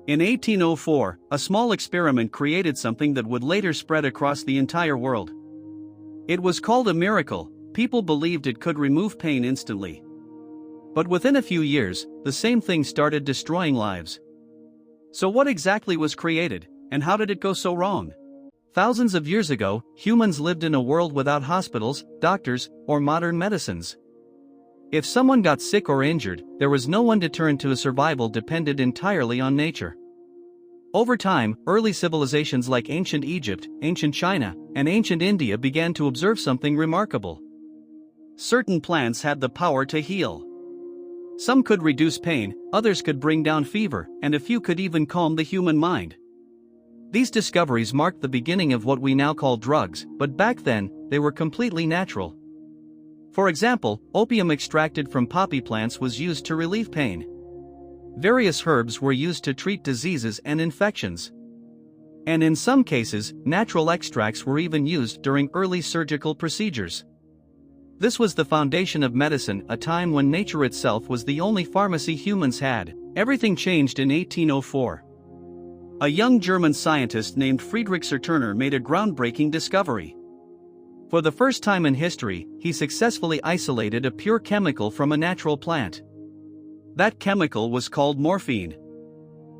In 1804, a small experiment created something that would later spread across the entire world. It was called a miracle. People believed it could remove pain instantly. But within a few years, the same thing started destroying lives. So what exactly was created, and how did it go so wrong? Thousands of years ago, humans lived in a world without hospitals, doctors, or modern medicines. If someone got sick or injured, there was no one to turn to. Survival depended entirely on nature. Over time, early civilizations like ancient Egypt, ancient China, and ancient India began to observe something remarkable. Certain plants had the power to heal. Some could reduce pain, others could bring down fever, and a few could even calm the human mind. These discoveries marked the beginning of what we now call drugs, but back then, they were completely natural. For example, opium extracted from poppy plants was used to relieve pain. Various herbs were used to treat diseases and infections. And in some cases, natural extracts were even used during early surgical procedures. This was the foundation of medicine, a time when nature itself was the only pharmacy humans had. Everything changed in 1804. A young German scientist named Friedrich Serturner made a groundbreaking discovery. For the first time in history, he successfully isolated a pure chemical from a natural plant. That chemical was called morphine.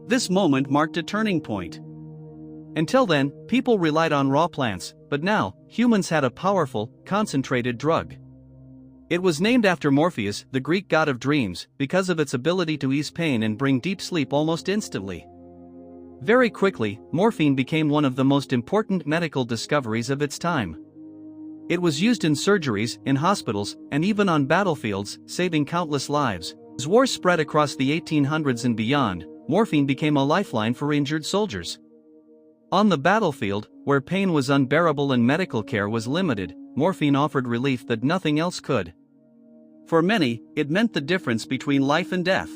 This moment marked a turning point. Until then, people relied on raw plants, but now, humans had a powerful, concentrated drug. It was named after Morpheus, the Greek god of dreams, because of its ability to ease pain and bring deep sleep almost instantly. Very quickly, morphine became one of the most important medical discoveries of its time. It was used in surgeries, in hospitals, and even on battlefields, saving countless lives. As war spread across the 1800s and beyond, morphine became a lifeline for injured soldiers. On the battlefield, where pain was unbearable and medical care was limited, morphine offered relief that nothing else could. For many, it meant the difference between life and death.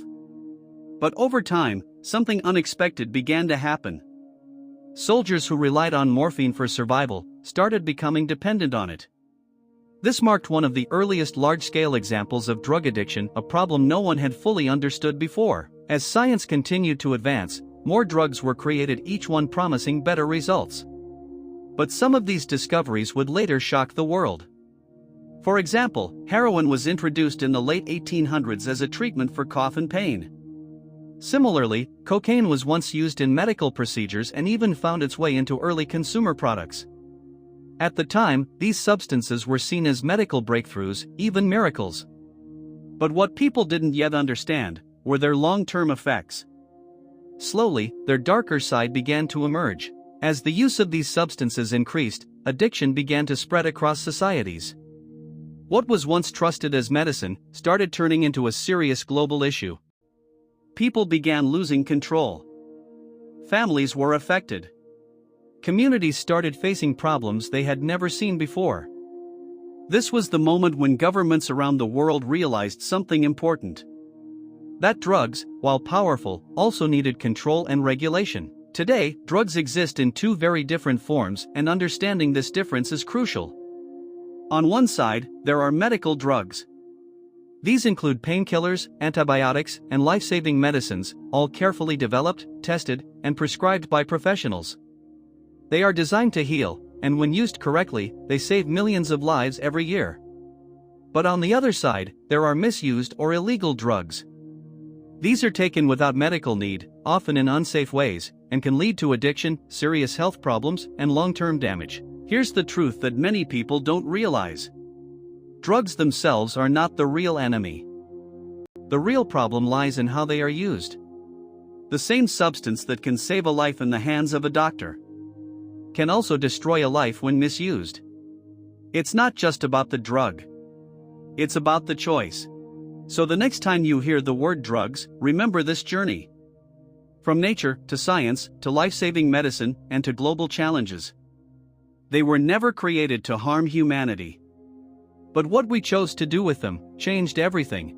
But over time, something unexpected began to happen. Soldiers who relied on morphine for survival started becoming dependent on it. This marked one of the earliest large-scale examples of drug addiction, a problem no one had fully understood before. As science continued to advance, more drugs were created, each one promising better results. But some of these discoveries would later shock the world. For example, heroin was introduced in the late 1800s as a treatment for cough and pain. Similarly, cocaine was once used in medical procedures and even found its way into early consumer products. At the time, these substances were seen as medical breakthroughs, even miracles. But what people didn't yet understand were their long-term effects. Slowly, their darker side began to emerge. As the use of these substances increased, addiction began to spread across societies. What was once trusted as medicine started turning into a serious global issue. People began losing control. Families were affected. Communities started facing problems they had never seen before. This was the moment when governments around the world realized something important. That drugs, while powerful, also needed control and regulation. Today, drugs exist in two very different forms, and understanding this difference is crucial. On one side, there are medical drugs. These include painkillers, antibiotics, and life-saving medicines, all carefully developed, tested, and prescribed by professionals. They are designed to heal, and when used correctly, they save millions of lives every year. But on the other side, there are misused or illegal drugs. These are taken without medical need, often in unsafe ways, and can lead to addiction, serious health problems, and long-term damage. Here's the truth that many people don't realize. Drugs themselves are not the real enemy. The real problem lies in how they are used. The same substance that can save a life in the hands of a doctor can also destroy a life when misused. It's not just about the drug. It's about the choice. So the next time you hear the word drugs, remember this journey. From nature, to science, to life-saving medicine, and to global challenges. They were never created to harm humanity. But what we chose to do with them changed everything.